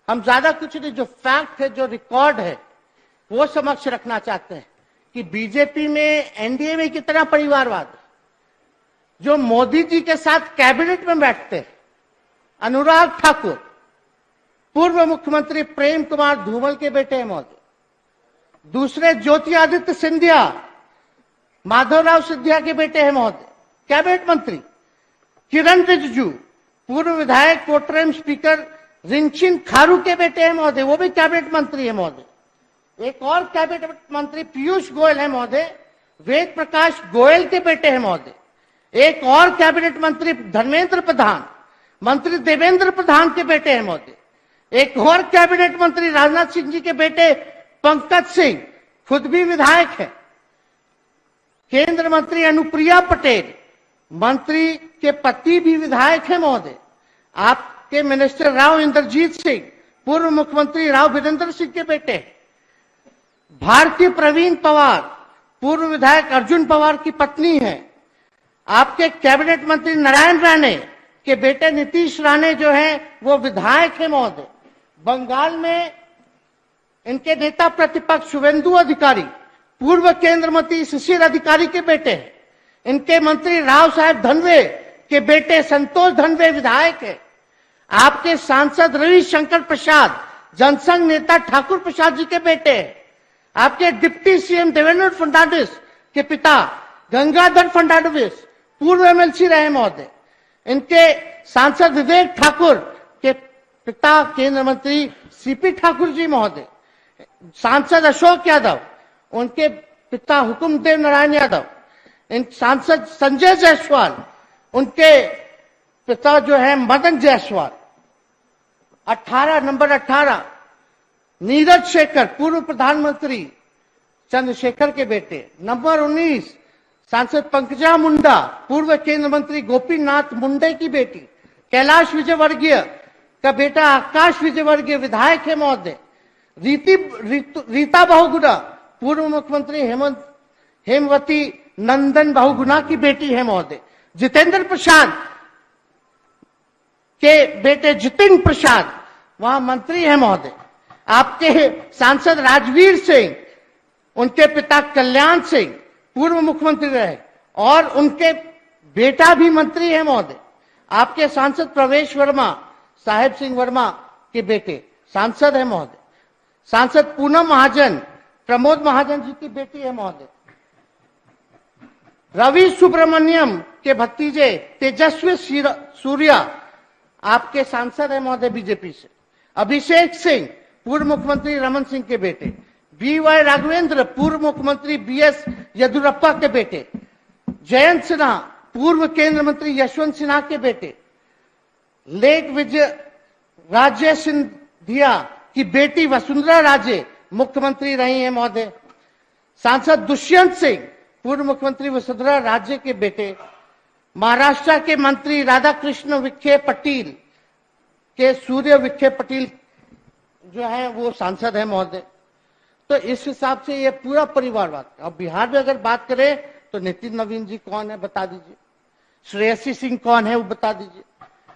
हम ज्यादा कुछ नहीं, जो फैक्ट है, जो रिकॉर्ड है, वो समक्ष रखना चाहते हैं कि बीजेपी में, एनडीए में कितना परिवारवाद है। जो मोदी जी के साथ कैबिनेट में बैठते हैं, अनुराग ठाकुर पूर्व मुख्यमंत्री प्रेम कुमार धूमल के बेटे हैं महोदय। दूसरे ज्योतिरादित्य सिंधिया माधवराव सिंधिया के बेटे हैं महोदय, कैबिनेट मंत्री। किरण रिजिजू पूर्व विधायक प्रोटेम स्पीकर रिंचिन खारू के बेटे हैं महोदय, वो भी कैबिनेट मंत्री है महोदय। एक और कैबिनेट मंत्री पीयूष गोयल है महोदय, वेद प्रकाश गोयल के बेटे हैं महोदय। एक और कैबिनेट मंत्री धर्मेंद्र प्रधान, मंत्री देवेंद्र प्रधान के बेटे हैं महोदय। एक और कैबिनेट मंत्री राजनाथ सिंह जी के बेटे पंकज सिंह, खुद भी विधायक है। केंद्र मंत्री अनुप्रिया पटेल, मंत्री के पति भी विधायक है महोदय। आपके मिनिस्टर राव इंद्रजीत सिंह पूर्व मुख्यमंत्री राव वीरेंद्र सिंह के बेटे। भारती प्रवीण पवार पूर्व विधायक अर्जुन पवार की पत्नी है। आपके कैबिनेट मंत्री नारायण राणे के बेटे नीतीश राणे जो है वो विधायक है महोदय। बंगाल में इनके नेता प्रतिपक्ष शुभेंदु अधिकारी पूर्व केंद्र मंत्री शिशिर अधिकारी के बेटे हैं। इनके मंत्री राव साहेब धनवे के बेटे संतोष धनवे विधायक है। आपके सांसद रविशंकर प्रसाद जनसंघ नेता ठाकुर प्रसाद जी के बेटे हैं। आपके डिप्टी सीएम देवेंद्र फडणवीस के पिता गंगाधर फडणवीस पूर्व एमएलसी रहे महोदय। इनके सांसद विवेक ठाकुर के पिता केंद्र मंत्री सीपी ठाकुर जी महोदय। सांसद अशोक यादव, उनके पिता हुकुमदेव नारायण यादव। इन सांसद संजय जायसवाल, उनके पिता जो है मदन जायसवाल। 18 नंबर 18 नीरज शेखर पूर्व प्रधानमंत्री चंद्रशेखर के बेटे। नंबर 19 सांसद पंकजा मुंडा पूर्व केंद्र मंत्री गोपीनाथ मुंडे की बेटी। कैलाश विजयवर्गीय का बेटा आकाश विजयवर्गीय विधायक है महोदय। रीता बहुगुणा पूर्व मुख्यमंत्री हेमवती नंदन बहुगुणा की बेटी है महोदय। जितेंद्र प्रसाद के बेटे जितिन प्रसाद वहां मंत्री है महोदय। आपके सांसद राजवीर सिंह, उनके पिता कल्याण सिंह पूर्व मुख्यमंत्री रहे और उनके बेटा भी मंत्री है महोदय। आपके सांसद प्रवेश वर्मा साहेब सिंह वर्मा के बेटे सांसद है महोदय। सांसद पूनम महाजन प्रमोद महाजन जी की बेटी है महोदय। रवि सुब्रमण्यम के भतीजे तेजस्वी सूर्या आपके सांसद है महोदय बीजेपी से। अभिषेक सिंह पूर्व मुख्यमंत्री रमन सिंह के बेटे। बीवाई राघवेंद्र पूर्व मुख्यमंत्री बीएस येदियुरप्पा के बेटे। जयंत सिन्हा पूर्व केंद्र मंत्री यशवंत सिन्हा के बेटे। लेक विजय राजे सिंधिया की बेटी वसुंधरा राजे मुख्यमंत्री रही हैं महोदय। सांसद दुष्यंत सिंह पूर्व मुख्यमंत्री वसुंधरा राजे के बेटे। महाराष्ट्र के मंत्री राधाकृष्ण विखे पटेल के सूर्य विखे पटेल जो है वो सांसद है महोदय। तो इस हिसाब से ये पूरा परिवारवाद। अब बिहार में अगर बात करें तो नितिन नवीन जी कौन है बता दीजिए। श्रेयसी सिंह कौन है वो बता दीजिए।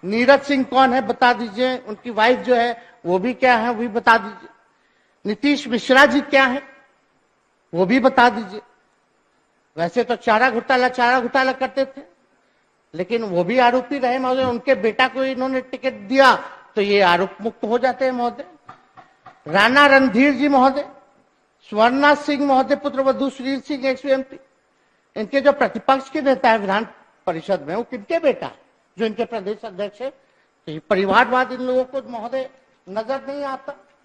नीरज सिंह कौन है बता दीजिए। उनकी वाइफ जो है वो भी क्या है वो भी बता दीजिए। नीतीश मिश्रा जी क्या है वो भी बता दीजिए। वैसे तो चारा घोटाला करते थे, लेकिन वो भी आरोपी रहे महोदय। उनके बेटा को इन्होंने टिकट दिया तो ये आरोप मुक्त हो जाते हैं महोदय। राणा रणधीर जी महोदय, स्वर्णा सिंह महोदय पुत्रवधू सुनील सिंह एक्स-एमपी, इनके जो प्रतिपक्ष के नेता है विधान परिषद में वो किनके बेटा है जो इनके प्रदेश अध्यक्ष है। तो ये परिवारवाद इन लोगों को महोदय नजर नहीं आता।